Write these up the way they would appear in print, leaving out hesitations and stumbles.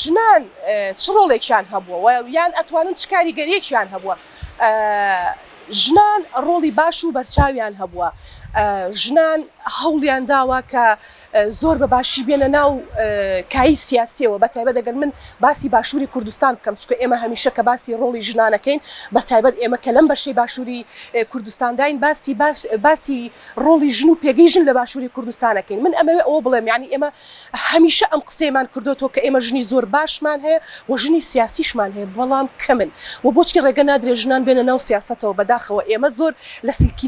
ژنان چ ڕۆڵێکیان هەبووە یان ئەتوانن چ کاریگەریەکیان هەبووە ژنان ڕۆڵی باش و بەرچاویان هەبووە ژنان هەوڵیان داوە کە زۆر بە باشی بێنە ناو کایی سیاسیەوە بەتایبەت دەگەن من باسی باشووری کوردستان بکەم چکە ئێمە هەمیشە کە باسی ڕۆڵی ژنانەکەین بەتایبەت ئێمە کە لەم بەشەی باشووری کوردستانداین باسی ڕۆڵی ژن و پێگەی ژن لە باشووری کوردستانەکەین من ئەمەوێ ئەوە بڵێم یعنی ئێمە هەمیشە ئەم قسەیمان کردوتەوە کە ئێمە ژنی زۆر باشمان هەیە و ژنی سیاسیشمان هەیە بەڵام کەمن و بۆچی ڕێگە نادرێ ژنان بێنە ناو سیاسەتەوە بەداخەوە ئێمە زۆر لە سلکی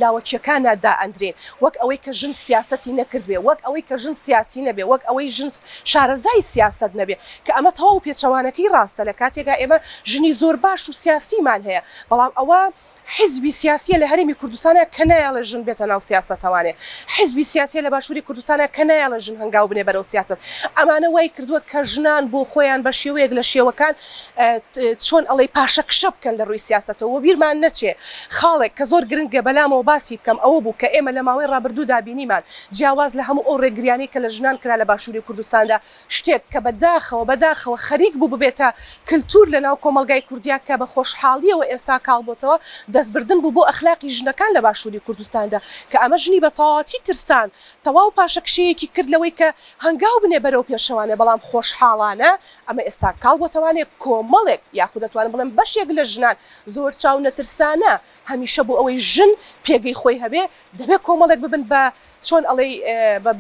لاوەکیەکاندا ئەندرێن وەک ئەوەی کە ژن سیاسەتی نەکردبێ وەک ئەوەی کە ژن سیاسی نەبێ وەک ئەوەی ژن شارەزای سیاست نەبێ کە ئەمە تەواو پێچەوانەکەی ڕاستە لە کاتێکا ئێمە ژنی زۆر باش و سیاسیمان هەیە بەڵام ئەوە حزبی سیاسیە لە هەرێمی کوردستانە کە نایڵە ژن بێتە ناو سیاسەتەوانێ حزبی سیاسیە لە باشووری کوردستانە کە نایڵە ژن هەنگاو بنێ بەرەو سیاست ئەمانە وای کردووە کە ژنان بۆ خۆیان بە شێوەیەک لە شێوەکان چۆن ئەڵێ پاشەکشە بکەن لە ڕووی سیاستەوە بیرمان نەچێ خاڵێک کە زۆر گرنگە بەلامەوە باسی بکەم ئەوە بوو کە ئێمە لە ماوەی ڕابردوودا بینیمان جیاواز لە هەموو ئەو ڕێگریانی کە لە ژنان کرا لە باشووری کوردستاندا شتێک کە بەداخەوە خەریک بوو ببێتە کللتور لە ناو کۆمەلگای کوردیا کە بە خۆشحاڵیەوە ئێستا کاڵبووتەوە دەستبردن بوو بۆ ئەخلاقی ژنەکان لە باشووری کوردستاندا کە ئەمە ژنی بە تەواوەتی ترسان تەواو پاشەکشەیەکی کرد لەوەی کە هەنگاو بنێ بەرەو پێشەوانە بەڵام خۆشحاڵانە ئەمە ئێستا کاڵبووتەوانێ کۆمەڵێک یاخود دەتوانم بڵێم بەشێک لە ژنان زۆر چاو نەترسانە هەمیشە بۆ ئەوەی ژن پێگەی خۆی هەبێ دەبێت کۆمەڵێک ببن بە چۆن ئەڵێ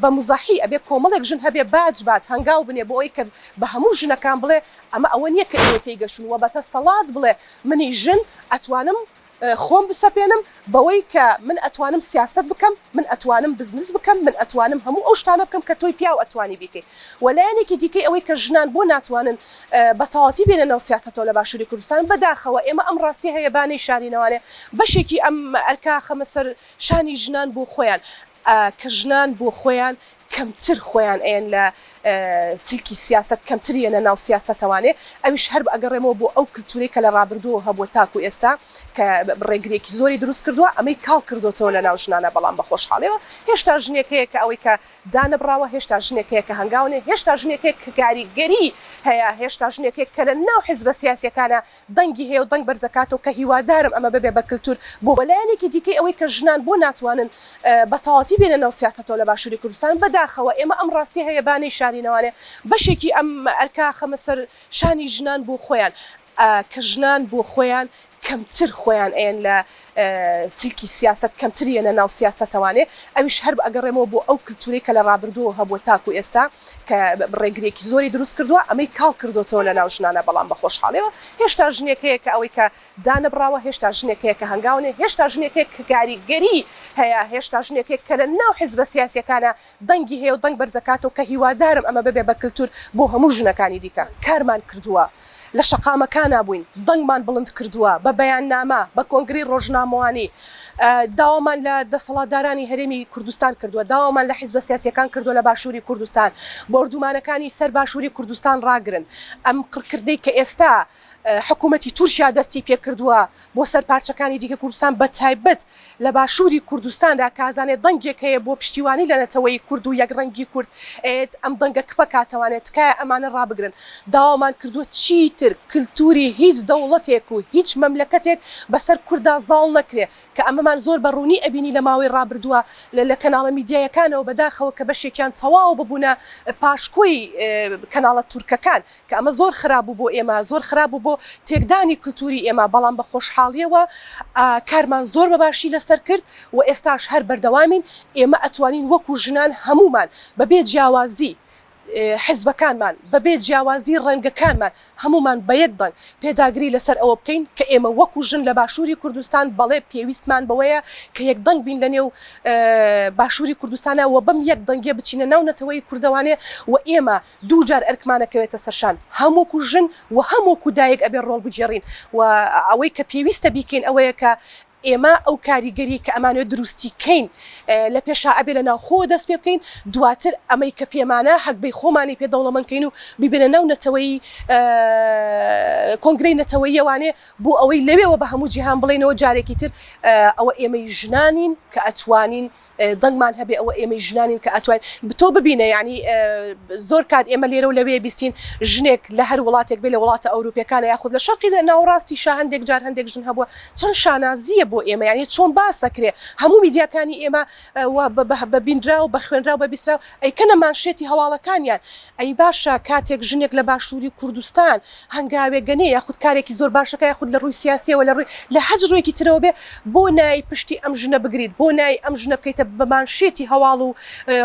بە مزاحی ئەبێ کۆمەڵێک ژن هەبێ باج بات هەنگاو بنێ بۆ ئەوی کە بە هەموو ژنەکان بڵێ ئەمە ئەوە نییە کە ئێوە تێیگەشون وە بەتە سەڵات بڵێ منی ژن ئەتوانم خۆم بسەپێنم بەوەی کە من ئەتوانم سیاست بکەم من ئەتوانم بزنس بکەم من ئەتوانم هەموو ئەو شتانە بکەم کە تۆی پیا و ئەتوانی بیکەی وەلایەنێکی دیکەی ئەوەی کە ژنان بۆ ناتوانن بەتەواتی بێنە ناو سیاستەوە لە باشووری کوردستان بەداخەوە ئێمە ئەم ڕاستی هەیەبانەی شارینەوانێ بەشێکی ئەم ئەرکا خەمە سەر شانی ژنان بۆ خۆیان کە ژنان بۆ خۆیان کەمتر خۆیان ئێن لە سلکی سیاست کەمتر یەنە ناو سیاستەوانێ ئەویش هەر ئەگەڕێمەوە بۆ ئەو کللتوری کە لە ڕابردووە هەبووە تاکو ئێستا کە ڕێگرێکی زۆری دروست کردووە ئەمەی کاڵ کردوتەوە لە ناو ژنانە بەڵام بە خۆشحاڵیەوە هێشتا ژنێکەیە کە ئەوەی کە دانەبراوە هێشتا ژنێکەیە کە هەنگاونێ هێشتا ژنێکێک کە کاریگەری هەیە هێشتا ژنێکێک کە لە ناو حیزبە سیاسیەکانە دەنگی هەیە و دەنگ بەرزەکاتەوە کە هیوادارم ئەمە ببێ بە کللتور بۆ وەلایەنێکی دیکەی ئەوەی کە ژنان بۆ ناتوانن بەتەواتی بێنە ناو سیاستەوە لە باشووری کوردستان بەداخەوە ئێمە ئەم ڕاستی هەیەبانەی شارینەوانێ بەشێکی ئەم ئەرکا خەمە سەر شانی ژنان بۆ خۆیان کە ژنان بۆ خۆیان کەمتر خۆیان ئێن لە سلکی سیاست کەمتر یەنە ناو سیاستەوانێ ئەویش هەر ئەگەڕێمەوە بۆ ئەو کللتوری کە لە ڕابردووە هەبووە تاکو ئێستا کە ڕێگرێکی زۆری دروست کردووە ئەمەی کاڵ کردوتەوە لە ناو ژنانە بەڵام بە خۆشحاڵیەوە هێشتا ژنێکەیە کە ئەوەی کە دانەبراوە هێشتا ژنێکەیە کە هەنگاونێ هێشتا ژنێکێک کە کاریگەری هەیە هێشتا ژنێکێک کە لە ناو حیزبە سیاسیەکانە دەنگی هەیە و دەنگ بەرزەکاتەوە کە هیوادارم ئەمە ببێ بە کللتور بۆ هەموو ژنەکانی دیکە کارمان کردووە لە شەقامەکانە بووین دەنگمان بڵند کردووە بە بەیاننامە بە کۆنگری ڕۆژنامەوانی داوامان لە دەسەڵاتدارانی هەرێمی کوردستان کردووە داوامان لە حیزبە سیاسیەکان کردووە لە باشووری کوردستان بۆردومانەکانی سەر باشووری کوردستان ڕاگرن ئەم قڕکردەی کە ئێستا حکوومەتی تورکیا دەستی پێ کردووە بۆ سەر پارچەکانی دیکە کوردستان بە تایبەت لە باشووری کوردستاندا کازانێت دەنگێک هەیە بۆ پشتیوانی لە نەتەوەی کورد و یەکڕەنگی کورد ئەم دەنگە کپە کاتەوانێت تکایە ئەمانە ڕابگرن داوامان کردووە چیتر کللتوری هیچ دەوڵەتێک و هیچ مەملەکەتێک بەسەر کووردا زاڵ نەکرێ کە ئەمەمان زۆر بەڕوونی ئەبینی لە ماوەی ڕابردووە لە کەناڵە میدیایەکانەوە بەداخەوە کە بەشێکیان تەواو ببوونە پاشکۆی کەناڵە تورکەکان کە ئەمە زۆر خراپ بوو بۆ ئێمە زۆر خراپ بوو بۆ تێکدانی کللتوری ئێمە بەڵام بە خۆشحاڵیەوە کارمان زۆر بەباشی لەسەر کرد و ئێستاش هەر بەردەوامین ئێمە ئەتوانین وەکو ژنان هەمومان بەبێ جیاوازی حزبەکانمان بەبێ جیاوازی ڕەنگەکانمان هەمومان بە یەک دەنگ پێداگری لەسەر ئەوە بکەین کە ئێمە وەکو ژن لە باشووری کوردستان بەڵێ پێویستمان بەوەیە کە یەک دەنگ بین لە نێو باشووری کوردستانە و بەم یەک دەنگێ بچینە ناو نەتەوەی کوردەوانێ و ئێمە دووجار ئەرکمانەکەوێتە سەرشان هەمووکو ژن و هەمووکو دایەک ئەبێ ڕۆڵ بجێڕین و ئەوەی کە پێویستە بیکەین ئەوەیە کە ئێمە ئەو کاریگەری کە ئەمانوێت دروستی کەین لە پێشا ئەبێ لە ناوخۆ دەست پێ بکەین دواتر ئەمەی کە پێمانە حەکبەی خۆمانی پێ دەوڵەمەندکەین و بیبنە ناو نەتەوەی کۆنگرەی نەتەوەیەوانێ بۆ ئەوەی لەوێەوە بە هەموو جیهان بڵێنەوە جارێکی تر ئەوە ئێمەی ژنانین کە ئەتوانین دەنگمان هەبێ ئەوە ئێمەی ژنانین کە ئەتوانین تۆ ببینە یعنی زۆر کات ئێمە لێرە و لەوێ بیستین ژنێک لە هەر وڵاتێک بێ لە وڵاتە ئەوروپیەکانە یاخود لە شەرقی لە ناوڕاستی شا هەندێک جار هەندێک ژن هەبووە چەند شانازیە بۆ ئێمە یعنی چۆن باسەکرێ هەموو میدیاکانی ئێمە ببیندرا و بە خوێنرا و بە بیسترا ئەیکەنە مانشێتی هەواڵەکانیان ئەی باشە کاتێک ژنێک لە باشووری کوردستان هەنگاوێ گەنێ یاخود کارێکی زۆر باشەکە یاخود لە ڕووی سیاسیەوە لە هەج ڕوویەکی ترەوە بێ بۆ نای پشتی ئەم ژنە بگریت بۆ نای ئەم ژنە بکەیتە بە مانشێتی هەواڵ و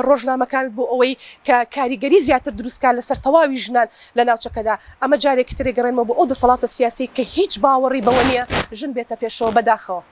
ڕۆژنامەکانت بۆ ئەوەی کە کاریگەری زیاتر دروستکار لەسەر تەواوی ژنان لە ناوچەکەدا ئەمە جارێکی ترێ گەڕێنمە بۆ ئەو دەسەڵاتە سیاسی کە هیچ باوەڕی بەوە نییە ژن بێتە پێشەوە بەداخەوە.